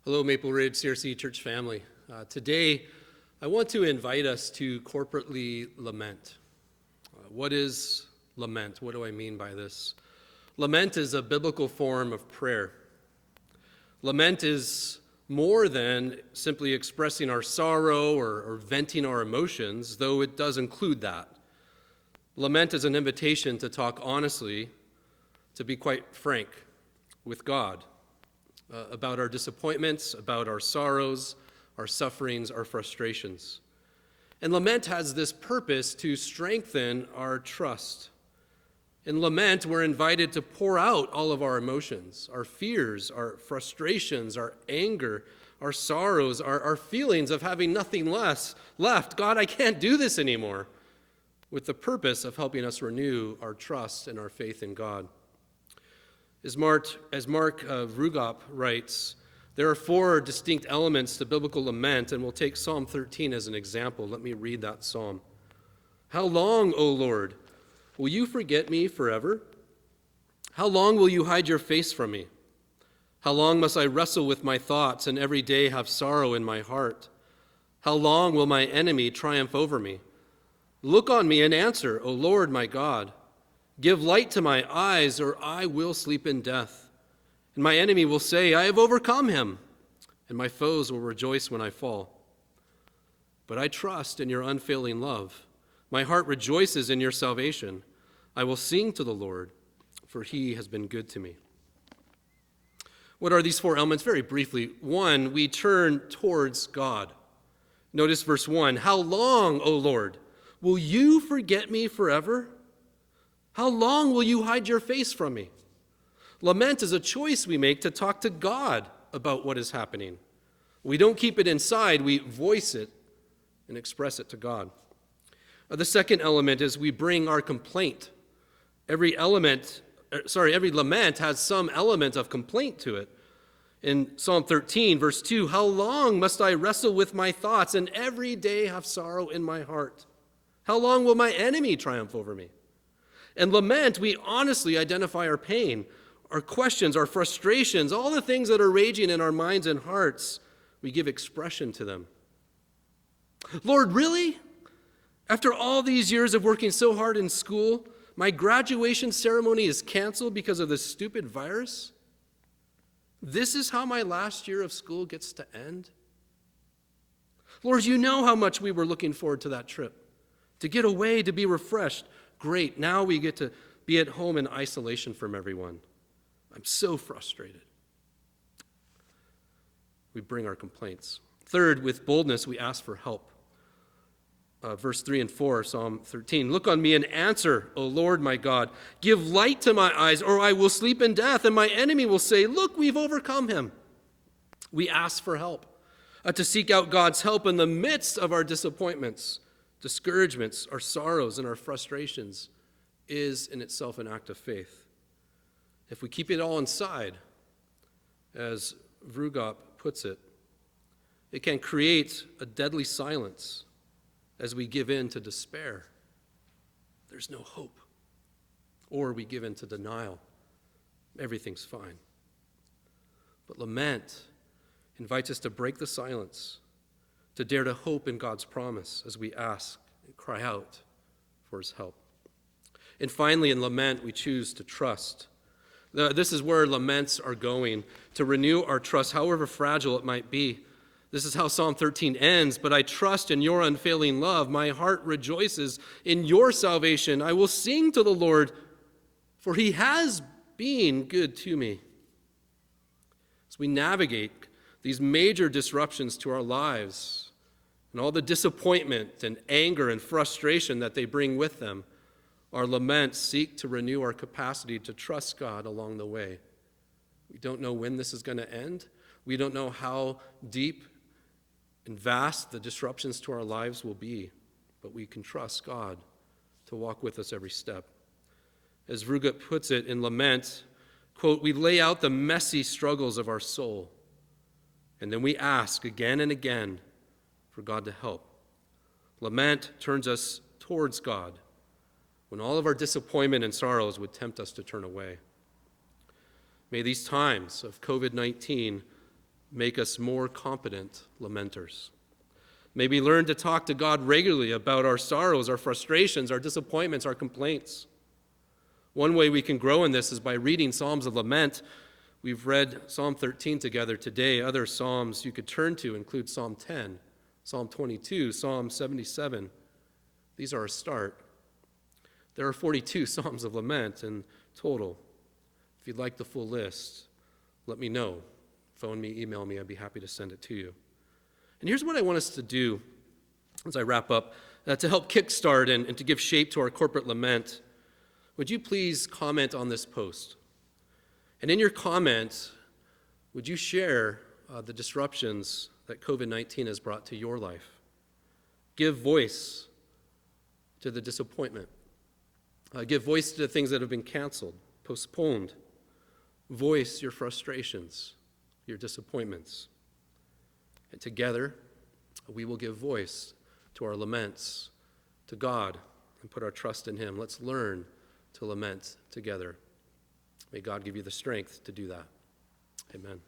Hello, Maple Ridge CRC Church family. Today, I want to invite us to corporately lament. What is lament? What do I mean by this? Lament is a biblical form of prayer. Lament is more than simply expressing our sorrow or venting our emotions, though it does include that. Lament is an invitation to talk honestly, to be quite frank with God about our disappointments, about our sorrows, our sufferings, our frustrations. And lament has this purpose to strengthen our trust. In lament, we're invited to pour out all of our emotions, our fears, our frustrations, our anger, our sorrows, our feelings of having nothing less left. God, I can't do this anymore, with the purpose of helping us renew our trust and our faith in God. As Mark Rugop writes, there are four distinct elements to biblical lament, and we'll take Psalm 13 as an example. Let me read that psalm. How long, O Lord, will you forget me forever? How long will you hide your face from me? How long must I wrestle with my thoughts and every day have sorrow in my heart? How long will my enemy triumph over me? Look on me and answer, O Lord my God. Give light to my eyes, or I will sleep in death. And my enemy will say, I have overcome him, and my foes will rejoice when I fall. But I trust in your unfailing love. My heart rejoices in your salvation. I will sing to the Lord, for he has been good to me. What are these four elements? Very briefly. One, we turn towards God. Notice verse 1. How long, O Lord, will you forget me forever? How long will you hide your face from me? Lament is a choice we make to talk to God about what is happening. We don't keep it inside, we voice it and express it to God. The second element is we bring our complaint. Every lament has some element of complaint to it. In Psalm 13, verse 2, how long must I wrestle with my thoughts and every day have sorrow in my heart? How long will my enemy triumph over me? And lament, we honestly identify our pain, our questions, our frustrations, all the things that are raging in our minds and hearts. We give expression to them. Lord, really? After all these years of working so hard in school, my graduation ceremony is canceled because of this stupid virus? This is how my last year of school gets to end? Lord, you know how much we were looking forward to that trip, to get away, to be refreshed. Great, now we get to be at home in isolation from everyone. I'm so frustrated. We bring our complaints. Third, with boldness, we ask for help. Verse 3 and 4, Psalm 13. Look on me and answer, O Lord my God. Give light to my eyes, or I will sleep in death, and my enemy will say, look, we've overcome him. We ask for help, to seek out God's help in the midst of our disappointments, discouragements, our sorrows, and our frustrations is in itself an act of faith. If we keep it all inside, as Vrugop puts it, it can create a deadly silence as we give in to despair. There's no hope. Or we give in to denial. Everything's fine. But lament invites us to break the silence, to dare to hope in God's promise as we ask and cry out for his help. And finally, in lament, we choose to trust. This is where laments are going, to renew our trust, however fragile it might be. This is how Psalm 13 ends. But I trust in your unfailing love. My heart rejoices in your salvation. I will sing to the Lord, for he has been good to me. As we navigate these major disruptions to our lives and all the disappointment and anger and frustration that they bring with them, our laments seek to renew our capacity to trust God along the way. We don't know when this is going to end. We don't know how deep and vast the disruptions to our lives will be, but we can trust God to walk with us every step. As Vrugop puts it in lament, quote, we lay out the messy struggles of our soul, and then we ask again and again for God to help. Lament turns us towards God when all of our disappointment and sorrows would tempt us to turn away. May these times of COVID-19 make us more competent lamenters. May we learn to talk to God regularly about our sorrows, our frustrations, our disappointments, our complaints. One way we can grow in this is by reading Psalms of Lament. We've read Psalm 13 together today. Other Psalms you could turn to include Psalm 10, Psalm 22, Psalm 77. These are a start. There are 42 Psalms of Lament in total. If you'd like the full list, let me know. Phone me, email me. I'd be happy to send it to you. And here's what I want us to do as I wrap up. To help kickstart and to give shape to our corporate lament, would you please comment on this post? And in your comment, would you share the disruptions that COVID-19 has brought to your life? Give voice to the disappointment. Give voice to the things that have been canceled, postponed. Voice your frustrations, your disappointments. And together, we will give voice to our laments to God and put our trust in Him. Let's learn to lament together. May God give you the strength to do that. Amen.